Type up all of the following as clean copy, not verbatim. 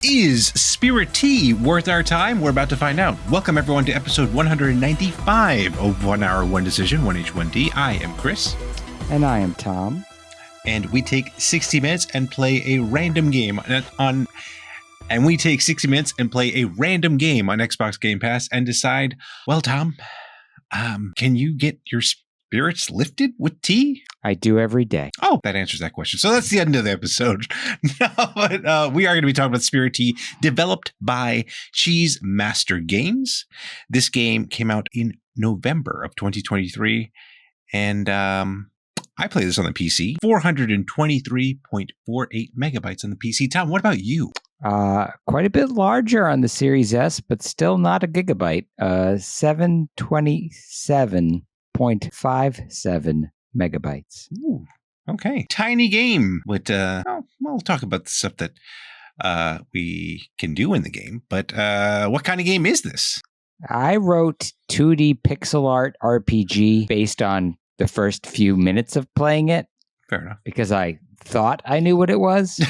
Is Spirittea worth our time? We're about to find out. Welcome, everyone, to episode 195 of 1 Hour, 1 Decision, 1H1D. I am Chris. And I am Tom. And we take 60 minutes and play a random game on Xbox Game Pass and decide, well, Tom, can you get your spirits lifted with tea? I do every day. Oh, that answers that question. So that's the end of the episode. No, but we are going to be talking about Spirittea, developed by Cheesemaster Games. This game came out in November of 2023, and I play this on the PC. 423.48 megabytes on the PC. Tom, what about you? Quite a bit larger on the Series S, but still not a gigabyte. 727.57 megabytes. Ooh, okay. Tiny game. But we'll talk about the stuff that we can do in the game. But what kind of game is this? I wrote 2D pixel art RPG based on the first few minutes of playing it. Fair enough. Because I thought I knew what it was,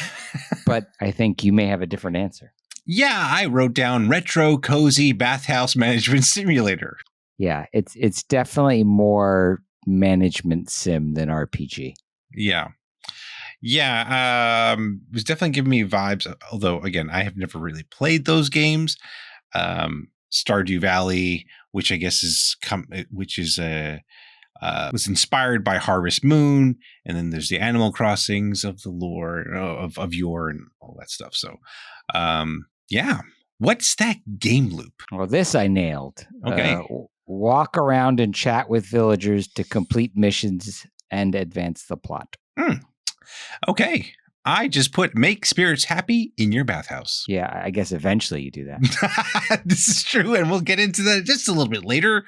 but I think you may have a different answer. Yeah, I wrote down retro, cozy bathhouse management simulator. Yeah, it's definitely more management sim than RPG. Yeah. Yeah, it was definitely giving me vibes, although, again, I have never really played those games. Stardew Valley, which I guess was inspired by Harvest Moon, and then there's the Animal Crossings of the lore of yore and all that stuff. So, yeah. What's that game loop? Well, this I nailed. Okay. Walk around and chat with villagers to complete missions and advance the plot. Okay. I just put make spirits happy in your bathhouse. Yeah, I guess eventually you do that. This is true, and we'll get into that just a little bit later.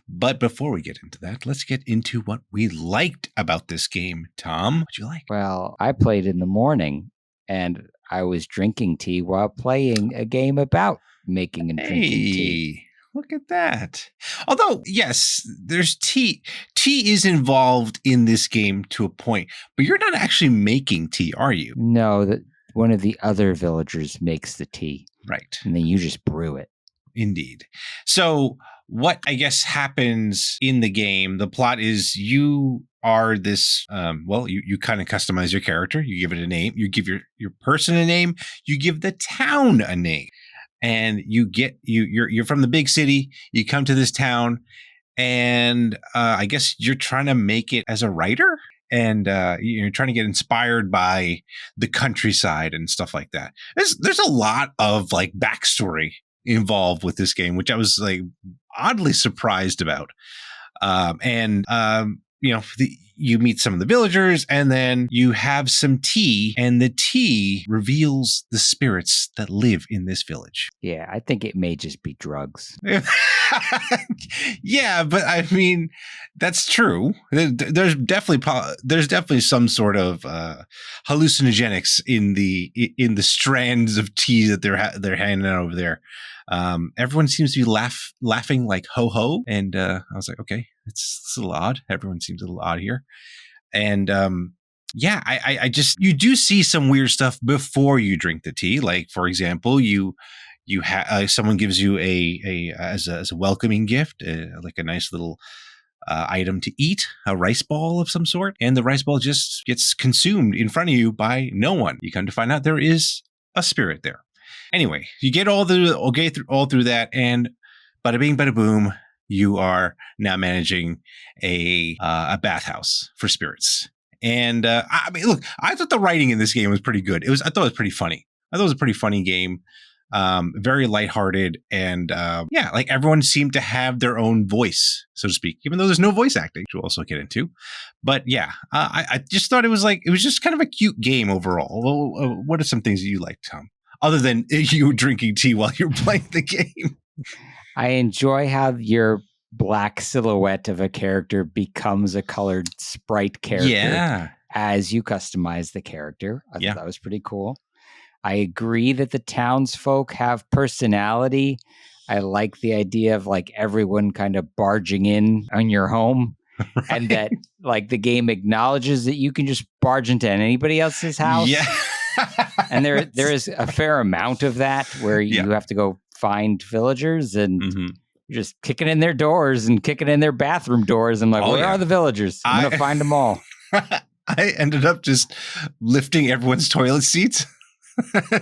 But before we get into that, let's get into what we liked about this game. Tom, what'd you like? Well, I played in the morning, and I was drinking tea while playing a game about making and drinking tea. Look at that. Although, yes, there's tea. Tea is involved in this game to a point, but you're not actually making tea, are you? No, one of the other villagers makes the tea. Right. And then you just brew it. Indeed. So what I guess happens in the game, the plot is you are this, you kind of customize your character. You give it a name. You give your person a name. You give the town a name. And you're from the big city. You come to this town, and I guess you're trying to make it as a writer, and you're trying to get inspired by the countryside and stuff like that. There's a lot of like backstory involved with this game, which I was like oddly surprised about. You meet some of the villagers, and then you have some tea, and the tea reveals the spirits that live in this village. Yeah, I think it may just be drugs. Yeah, but I mean, that's true. There's definitely some sort of hallucinogenics in the strands of tea that they're handing out over there. Everyone seems to be laughing like ho ho, and I was like, okay, it's a little odd. Everyone seems a little odd here, and I just, you do see some weird stuff before you drink the tea. Like, for example, someone gives you as a welcoming gift, like a nice little item to eat, a rice ball of some sort, and the rice ball just gets consumed in front of you by no one. You come to find out there is a spirit there. Anyway, you get all through that, and bada bing, bada boom, you are now managing a bathhouse for spirits. And I mean, look, I thought the writing in this game was pretty good. I thought it was pretty funny. I thought it was a pretty funny game, very lighthearted, and like everyone seemed to have their own voice, so to speak, even though there's no voice acting, which we'll also get into. But yeah, I just thought it was just kind of a cute game overall. What are some things that you liked, Tom? Other than you drinking tea while you're playing the game. I enjoy how your black silhouette of a character becomes a colored sprite character as you customize the character. I thought that was pretty cool. I agree that the townsfolk have personality. I like the idea of like everyone kind of barging in on your home. Right. And that like the game acknowledges that you can just barge into anybody else's house. Yeah. And there is a fair amount of that where you have to go find villagers and you're just kicking in their doors and kicking in their bathroom doors. I'm like, where are the villagers? I'm going to find them all. I ended up just lifting everyone's toilet seats.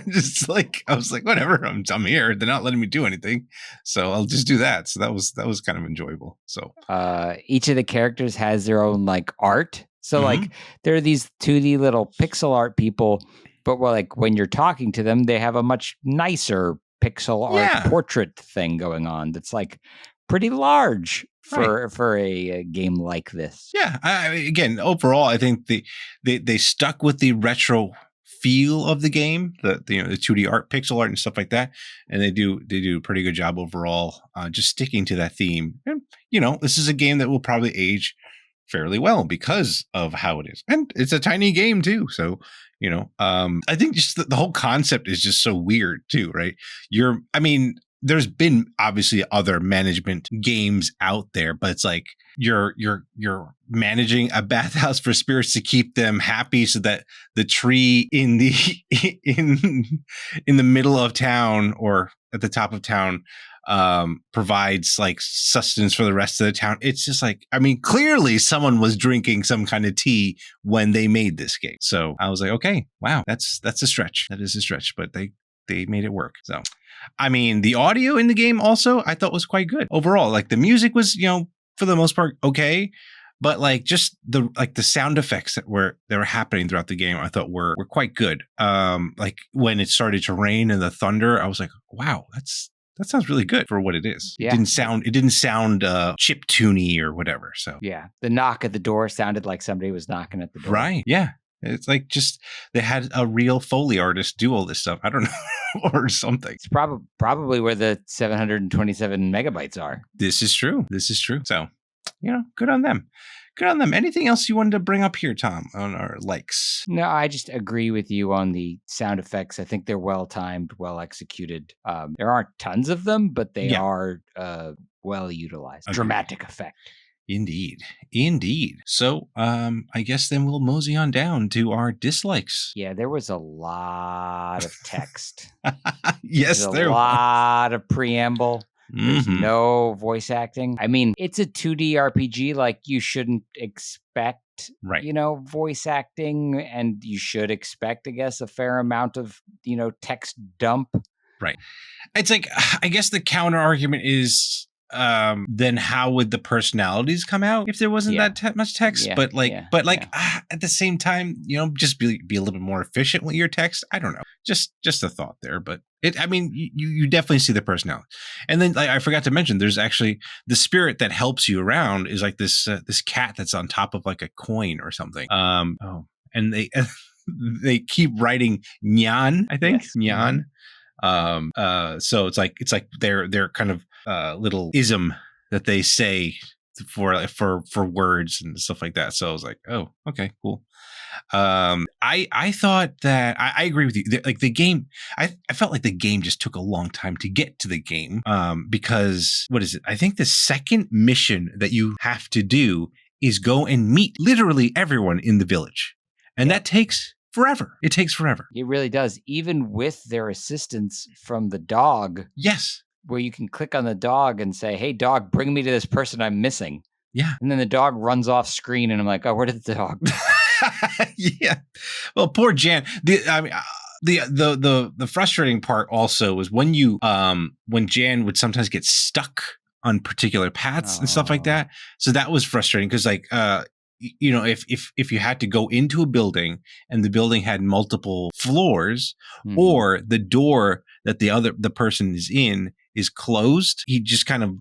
Just like, I was like, whatever, I'm here. They're not letting me do anything, so I'll just do that. So that was kind of enjoyable. So each of the characters has their own like art. So like there are these 2D little pixel art people, but like when you're talking to them, they have a much nicer pixel art portrait thing going on that's like pretty large for a game like this. Yeah, again, overall, I think they stuck with the retro feel of the game, the 2D art, pixel art, and stuff like that, and they do a pretty good job overall, just sticking to that theme. And this is a game that will probably age fairly well because of how it is, and it's a tiny game too. So I think just the whole concept is just so weird too, right? There's been obviously other management games out there, but it's like you're managing a bathhouse for spirits to keep them happy, so that the tree in the in the middle of town or at the top of town provides like sustenance for the rest of the town. It's just like, clearly someone was drinking some kind of tea when they made this game. So I was like, okay, wow, that's a stretch. That is a stretch, but they made it work. So the audio in the game also I thought was quite good overall. Like the music was, for the most part, okay. But like just the sound effects that were happening throughout the game, I thought were quite good. Like when it started to rain and the thunder, I was like, wow, that sounds really good for what it is. Yeah. It didn't sound chiptune-y or whatever. So yeah, the knock at the door sounded like somebody was knocking at the door. Right. Yeah. It's like just they had a real Foley artist do all this stuff. I don't know, or something. It's probably where the 727 megabytes are. This is true. So, good on them. Good on them. Anything else you wanted to bring up here, Tom, on our likes? No, I just agree with you on the sound effects. I think they're well timed, well executed. There aren't tons of them, but they are well utilized. Agreed. Dramatic effect. Indeed. So, I guess then we'll mosey on down to our dislikes. Yeah, there was a lot of text. Yes, there was. A lot of preamble. There's no voice acting. It's a 2D RPG. Like, you shouldn't expect, voice acting, and you should expect, I guess, a fair amount of, text dump. Right. It's like, I guess the counter argument is, then how would the personalities come out if there wasn't that much text? Yeah, at the same time, just be a little bit more efficient with your text. I don't know. Just a thought there, but you definitely see the personality. And then I forgot to mention, there's actually the spirit that helps you around is like this cat that's on top of like a coin or something. And they keep writing Nyan, I think. Yes. Nyan. So it's like their kind of little ism that they say for words and stuff like that. So I was like, oh, okay, cool. I thought that I agree with you. Like the game, I felt like the game just took a long time to get to the game. Because what is it? I think the second mission that you have to do is go and meet literally everyone in the village, and that takes forever. It takes forever. It really does. Even with their assistance from the dog. Yes. Where you can click on the dog and say, hey, dog, bring me to this person I'm missing. Yeah. And then the dog runs off screen and I'm like, oh, where did the dog? Yeah. Well, poor Jan. The frustrating part also was when Jan would sometimes get stuck on particular paths and stuff like that. So that was frustrating because if you had to go into a building and the building had multiple floors, or the door that the person is in is closed, he just kind of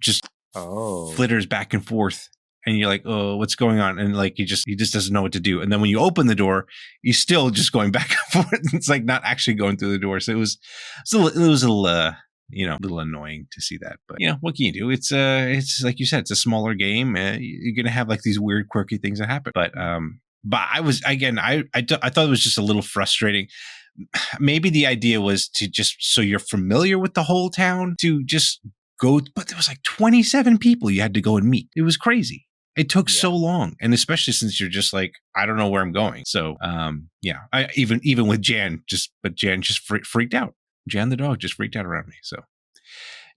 flitters back and forth, and you're like, oh, what's going on? And like he just doesn't know what to do. And then when you open the door, he's still just going back and forth. It's like not actually going through the door. So it was a little annoying to see that. But what can you do? It's like you said, it's a smaller game. You're gonna have like these weird, quirky things that happen. But I thought it was just a little frustrating. Maybe the idea was to just so you're familiar with the whole town to just go, but there was like 27 people you had to go and meet. It was crazy. It took so long, and especially since you're just like, I don't know where I'm going. So, I even with Jan, Jan just freaked out. Jan the dog just freaked out around me. So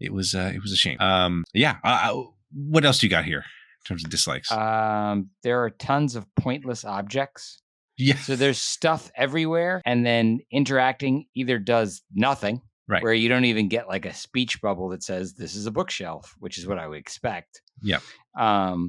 it was a shame. What else do you got here in terms of dislikes? There are tons of pointless objects. Yeah. So there's stuff everywhere, and then interacting either does nothing, right? Where you don't even get like a speech bubble that says this is a bookshelf, which is what I would expect. Yeah.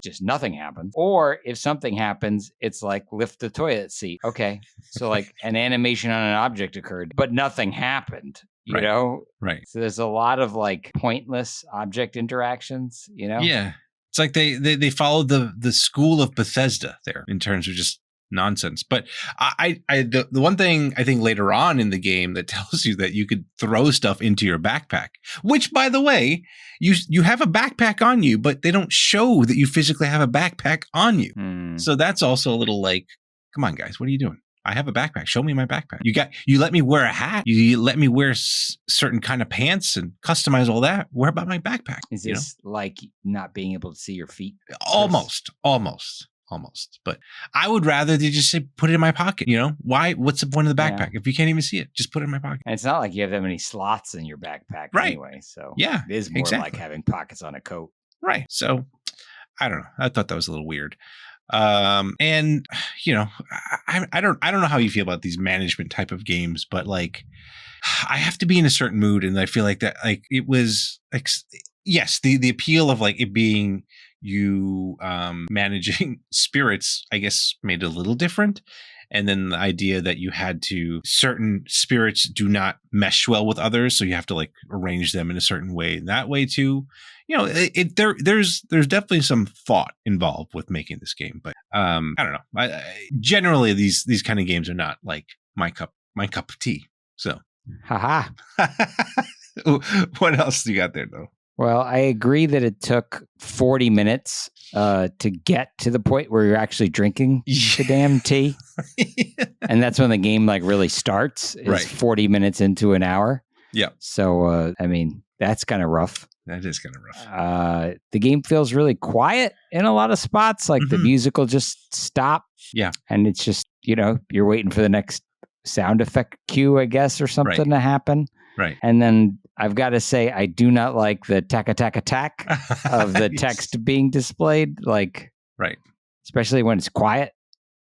Just nothing happens. Or if something happens, it's like lift the toilet seat. Okay. So like an animation on an object occurred, but nothing happened, you know? Right. So there's a lot of like pointless object interactions, you know? Yeah. It's like they followed the school of Bethesda there in terms of just nonsense. But the one thing I think later on in the game that tells you that you could throw stuff into your backpack, which by the way, you have a backpack on you, but they don't show that you physically have a backpack on you. So that's also a little like, come on guys, what are you doing? I have a backpack. Show me my backpack. You let me wear a hat. You let me wear certain kind of pants and customize all that. Where about my backpack? Is this like not being able to see your feet? Almost. But I would rather they just say, put it in my pocket. You know, why? What's the point of the backpack? If you can't even see it, just put it in my pocket. And it's not like you have that many slots in your backpack anyway. So yeah, it is more like having pockets on a coat. Right. So I don't know. I thought that was a little weird. And you know, I don't know how you feel about these management type of games, but like I have to be in a certain mood, and I feel like that, like it was like, yes, the appeal of like it being you managing spirits, I guess, made it a little different. And then the idea that you had to, certain spirits do not mesh well with others, so you have to like arrange them in a certain way. That way too, you know, there's definitely some thought involved with making this game. But I don't know. Generally, these kind of games are not like my cup of tea. So, haha. What else do you got there though? Well, I agree that it took 40 minutes to get to the point where you're actually drinking the damn tea. And that's when the game like really starts, is 40 minutes into an hour. Yeah. So, I mean, that's kind of rough. That is kind of rough. The game feels really quiet in a lot of spots. Like the music will just stop. Yeah. And it's just, you know, you're waiting for the next sound effect cue, I guess, or something to happen. Right. And then I've got to say, I do not like the tack of the text being displayed. Like, especially when it's quiet.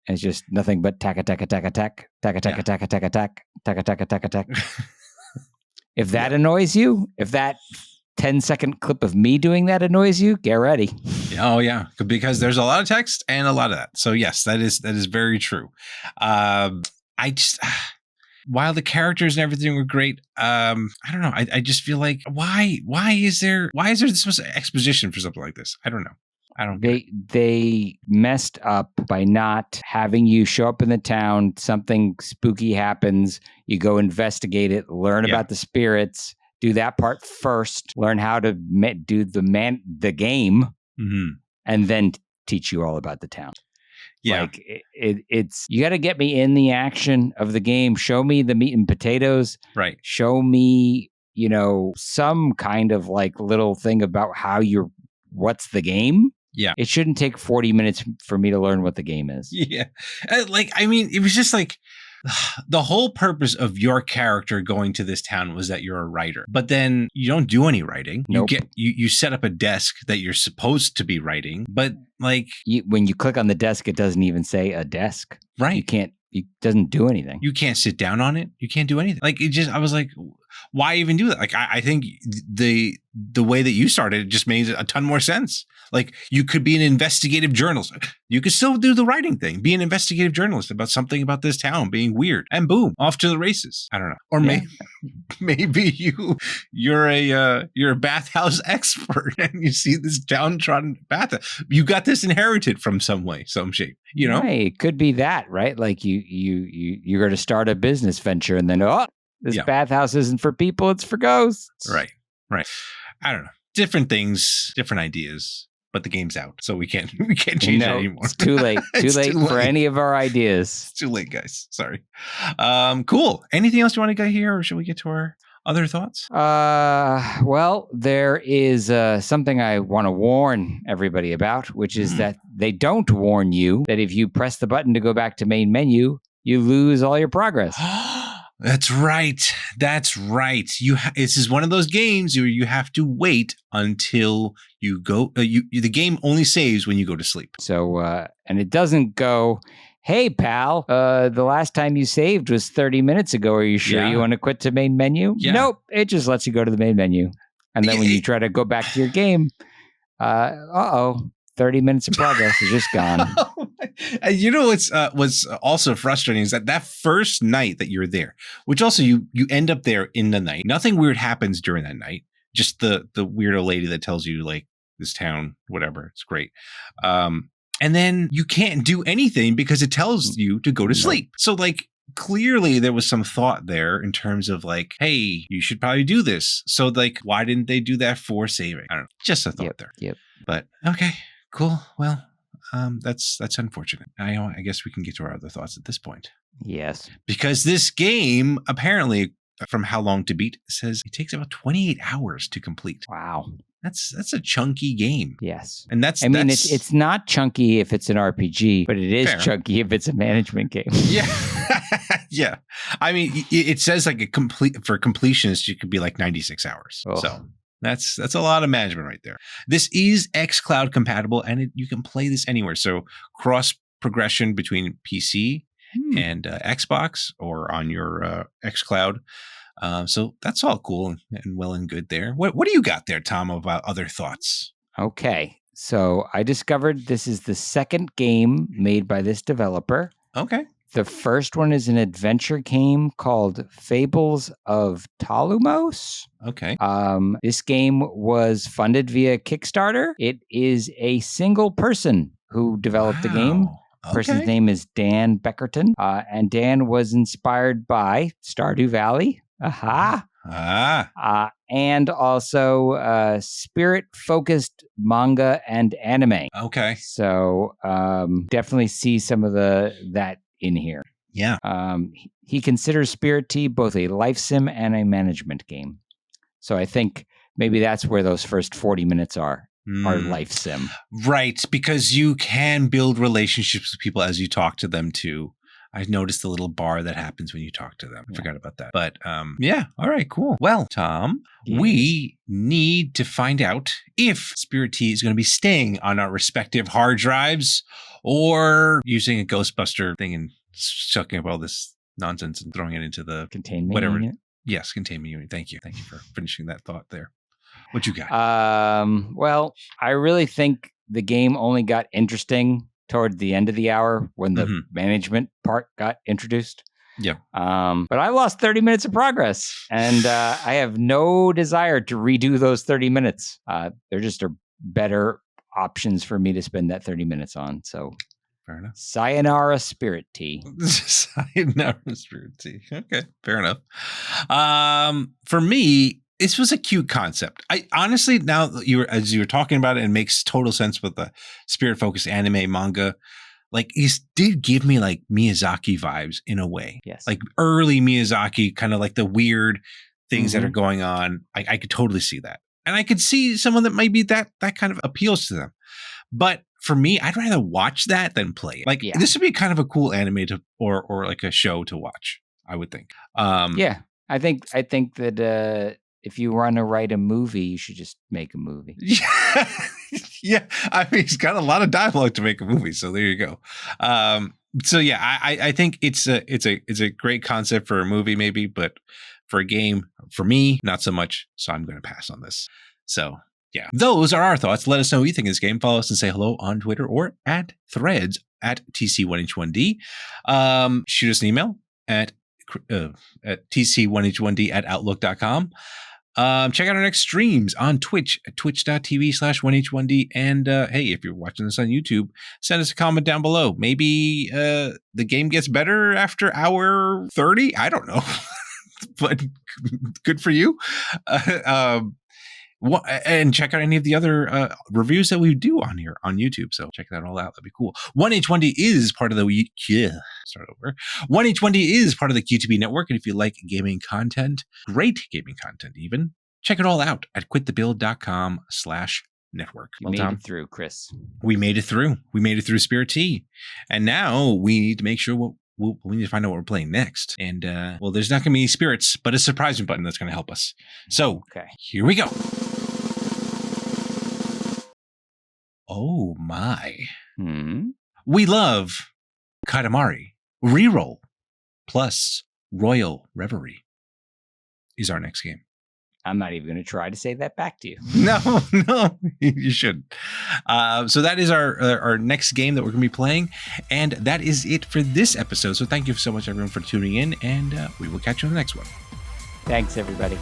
It's just nothing but tack. If that annoys you, if that 10-second clip of me doing that annoys you, get ready. Oh yeah, because there's a lot of text and a lot of that. So yes, that is very true. I just. While the characters and everything were great, I don't know. I just feel like why is there this much exposition for something like this? I don't know. They messed up by not having you show up in the town. Something spooky happens. You go investigate it, learn about the spirits, do that part first, learn how to do the game, and then teach you all about the town. Yeah. Like it's you got to get me in the action of the game. Show me the meat and potatoes. Right. Show me, you know, some kind of like little thing about what's the game. Yeah. It shouldn't take 40 minutes for me to learn what the game is. Yeah. Like, I mean, it was just like the whole purpose of your character going to this town was that you're a writer, but then you don't do any writing. Nope. You set up a desk that you're supposed to be writing, but like when you click on the desk, it doesn't even say a desk. Right. It doesn't do anything. You can't sit down on it. You can't do anything. Like I was like, why even do that? Like, I think the way that you started, it just made a ton more sense. Like you could be an investigative journalist. You could still do the writing thing, be an investigative journalist about something about this town being weird, and boom, off to the races. I don't know. Or maybe you're a bathhouse expert and you see this downtrodden bathhouse. You got this inherited from some shape, you know? Right. It could be that, right? Like you're going to start a business venture and then, this bathhouse isn't for people, it's for ghosts. Right. I don't know. Different things, different ideas, but the game's out, so we can't change it anymore. It's too late. Too late for any of our ideas. It's too late, guys. Sorry. Cool. Anything else you want to get here, or should we get to our Other thoughts? Well, there is something I want to warn everybody about, which is that they don't warn you that if you press the button to go back to main menu, you lose all your progress. That's right. That's right. This is one of those games where you have to wait until you go. The game only saves when you go to sleep. So, and it doesn't go, hey, pal, the last time you saved was 30 minutes ago. Are you sure you want to quit to main menu? Yeah. Nope. It just lets you go to the main menu. And then when you try to go back to your game, 30 minutes of progress is just gone. You know what's also frustrating is that first night that you're there, which also you end up there in the night. Nothing weird happens during that night. Just the weirdo lady that tells you like this town, whatever. It's great. And then you can't do anything because it tells you to go to sleep. So like clearly there was some thought there in terms of like, hey, you should probably do this. So like, why didn't they do that for saving? I don't know. Just a thought there. Yep. But okay, cool. Well, that's unfortunate. I guess we can get to our other thoughts at this point. Yes. Because this game, apparently, from How Long to Beat, says it takes about 28 hours to complete. Wow. That's a chunky game. Yes. And it's not chunky if it's an RPG, but it is chunky if it's a management game. Yeah. Yeah. I mean, it says like for completionists, it could be like 96 hours. Oh. So that's a lot of management right there. This is xCloud compatible and you can play this anywhere. So cross progression between PC and Xbox or on your xCloud. So that's all cool and well and good there. What do you got there, Tom, about other thoughts? Okay. So I discovered this is the second game made by this developer. Okay. The first one is an adventure game called Fables of Talumos. Okay. This game was funded via Kickstarter. It is a single person who developed the game. The person's name is Dan Beckerton. And Dan was inspired by Stardew Valley. And also spirit-focused manga and anime. Okay. So definitely see some of that in here. Yeah. He considers Spirittea both a life sim and a management game. So I think maybe that's where those first 40 minutes are life sim. Right, because you can build relationships with people as you talk to them too. I noticed the little bar that happens when you talk to them. I forgot about that. But yeah, all right, cool. Well, Tom, we need to find out if Spirittea is going to be staying on our respective hard drives or using a Ghostbuster thing and sucking up all this nonsense and throwing it into the containment unit. Yes, containment unit. Thank you. Thank you for finishing that thought there. What you got? Well, I really think the game only got interesting toward the end of the hour when the management part got introduced. Yep. But I lost 30 minutes of progress and I have no desire to redo those 30 minutes. There just are better options for me to spend that 30 minutes on. So fair enough. Sayonara Spirittea. Sayonara Spirittea. Okay, fair enough. For me, this was a cute concept. I honestly, now as you were talking about it, it makes total sense with the spirit-focused anime manga. Like, it did give me like Miyazaki vibes in a way. Yes. Like early Miyazaki, kind of like the weird things that are going on. I could totally see that. And I could see someone that might be that kind of appeals to them. But for me, I'd rather watch that than play it. Like, this would be kind of a cool anime or like a show to watch, I would think. Yeah. I think that if you want to write a movie, you should just make a movie. Yeah. I mean, he's got a lot of dialogue to make a movie. So there you go. So yeah, I think it's a great concept for a movie maybe, but for a game, for me, not so much. So I'm going to pass on this. So yeah, those are our thoughts. Let us know what you think of this game. Follow us and say hello on Twitter or at Threads at TC1H1D. Shoot us an email at TC1H1D@outlook.com. Check out our next streams on Twitch at twitch.tv/1H1D. And hey, if you're watching this on YouTube, send us a comment down below. Maybe the game gets better after hour 30. I don't know, but good for you. And check out any of the other reviews that we do on here on YouTube. So check that all out. That'd be cool. 1H1D is part of the 1H1D is part of the QTB network. And if you like gaming content, great gaming content even, check it all out at quitthebuild.com/network. You made it through, Chris. We made it through. We made it through Spirittea. And now we need to make sure we need to find out what we're playing next. And, there's not going to be any spirits, but a surprising button that's going to help us. So, Here we go. Oh, my. We love Katamari. Reroll plus Royal Reverie is our next game. I'm not even going to try to say that back to you. No, you should. So that is our next game that we're going to be playing. And that is it for this episode. So thank you so much, everyone, for tuning in. And we will catch you on the next one. Thanks, everybody.